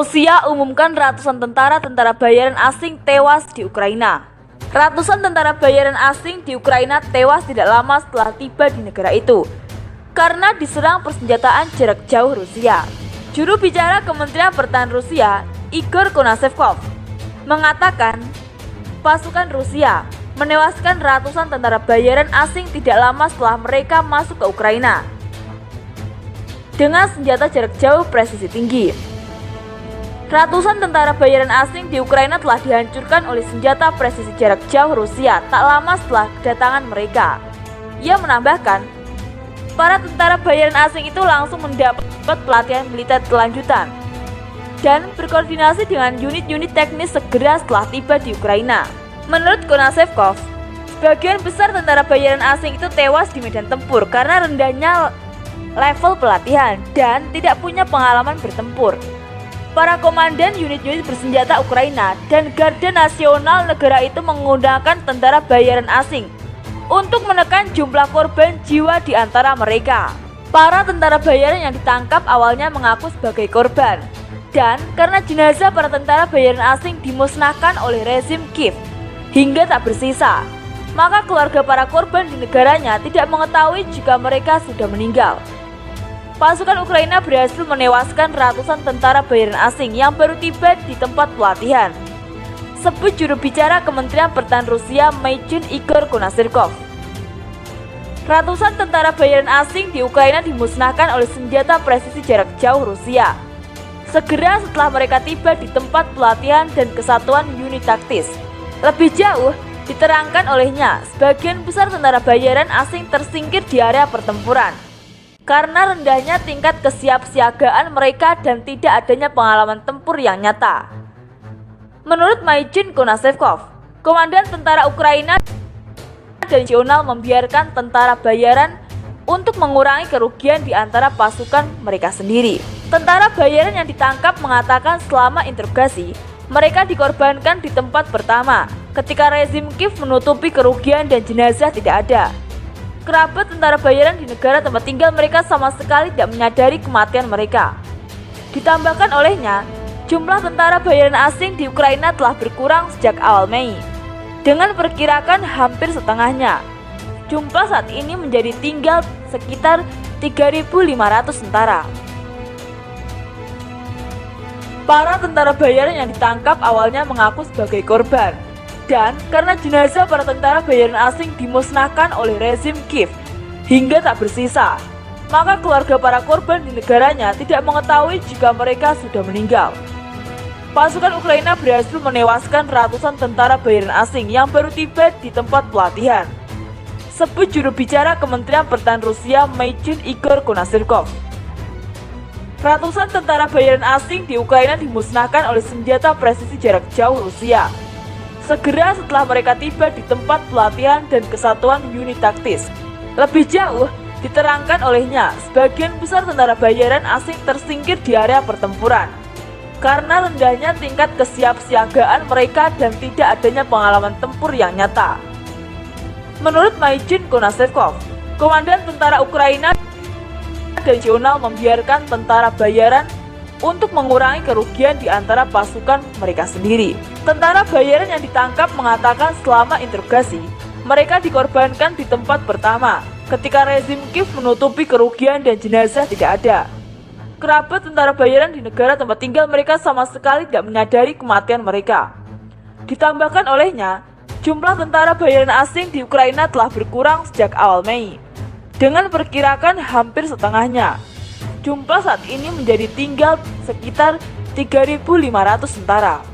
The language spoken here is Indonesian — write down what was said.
Rusia umumkan ratusan tentara bayaran asing tewas di Ukraina. Ratusan tentara bayaran asing di Ukraina tewas tidak lama setelah tiba di negara itu karena diserang persenjataan jarak jauh Rusia. Juru bicara Kementerian Pertahanan Rusia, Igor Konashenkov, mengatakan pasukan Rusia menewaskan ratusan tentara bayaran asing tidak lama setelah mereka masuk ke Ukraina dengan senjata jarak jauh presisi tinggi. Ratusan tentara bayaran asing di Ukraina telah dihancurkan oleh senjata presisi jarak jauh Rusia tak lama setelah kedatangan mereka. Ia menambahkan, para tentara bayaran asing itu langsung mendapat pelatihan militer kelanjutan dan berkoordinasi dengan unit-unit teknis segera setelah tiba di Ukraina. Menurut Konashenkov, sebagian besar tentara bayaran asing itu tewas di medan tempur karena rendahnya level pelatihan dan tidak punya pengalaman bertempur. Para komandan unit-unit bersenjata Ukraina dan Garda Nasional negara itu menggunakan tentara bayaran asing untuk menekan jumlah korban jiwa di antara mereka. Para tentara bayaran yang ditangkap awalnya mengaku sebagai korban, dan karena jenazah para tentara bayaran asing dimusnahkan oleh rezim Kiev hingga tak bersisa, maka keluarga para korban di negaranya tidak mengetahui jika mereka sudah meninggal. Pasukan Ukraina berhasil menewaskan ratusan tentara bayaran asing yang baru tiba di tempat pelatihan, sebut juru bicara Kementerian Pertahanan Rusia, Maichin Igor Konashenkov. Ratusan tentara bayaran asing di Ukraina dimusnahkan oleh senjata presisi jarak jauh Rusia segera setelah mereka tiba di tempat pelatihan dan kesatuan unit taktis. Lebih jauh, diterangkan olehnya, sebagian besar tentara bayaran asing tersingkir di area pertempuran karena rendahnya tingkat kesiapsiagaan mereka dan tidak adanya pengalaman tempur yang nyata. Menurut Maichin Konashenkov, komandan tentara Ukraina dan nasional membiarkan tentara bayaran untuk mengurangi kerugian di antara pasukan mereka sendiri. Tentara bayaran yang ditangkap mengatakan selama interogasi, mereka dikorbankan di tempat pertama ketika rezim Kiev menutupi kerugian dan jenazah tidak ada. Kerabat tentara bayaran di negara tempat tinggal mereka sama sekali tidak menyadari kematian mereka. Ditambahkan olehnya, jumlah tentara bayaran asing di Ukraina telah berkurang sejak awal Mei, dengan perkirakan hampir setengahnya. Jumlah saat ini menjadi tinggal sekitar 3.500 tentara. Para tentara bayaran yang ditangkap awalnya mengaku sebagai korban, dan karena jenazah para tentara bayaran asing dimusnahkan oleh rezim Kiev hingga tak bersisa, maka keluarga para korban di negaranya tidak mengetahui jika mereka sudah meninggal. Pasukan Ukraina berhasil menewaskan ratusan tentara bayaran asing yang baru tiba di tempat pelatihan, sebut juru bicara Kementerian Pertahanan Rusia, Maichin Igor Konashenkov. Ratusan tentara bayaran asing di Ukraina dimusnahkan oleh senjata presisi jarak jauh Rusia segera setelah mereka tiba di tempat pelatihan dan kesatuan unit taktis. Lebih jauh, diterangkan olehnya, sebagian besar tentara bayaran asing tersingkir di area pertempuran karena rendahnya tingkat kesiapsiagaan mereka dan tidak adanya pengalaman tempur yang nyata. Menurut Maichin Konashenkov, komandan tentara Ukraina dan nasional membiarkan tentara bayaran untuk mengurangi kerugian di antara pasukan mereka sendiri. Tentara bayaran yang ditangkap mengatakan selama interogasi, mereka dikorbankan di tempat pertama ketika rezim Kiev menutupi kerugian dan jenazah tidak ada. Kerabat tentara bayaran di negara tempat tinggal mereka sama sekali tidak menyadari kematian mereka. Ditambahkan olehnya, jumlah tentara bayaran asing di Ukraina telah berkurang sejak awal Mei, dengan perkirakan hampir setengahnya. Jumlah saat ini menjadi tinggal sekitar 3.500 tentara.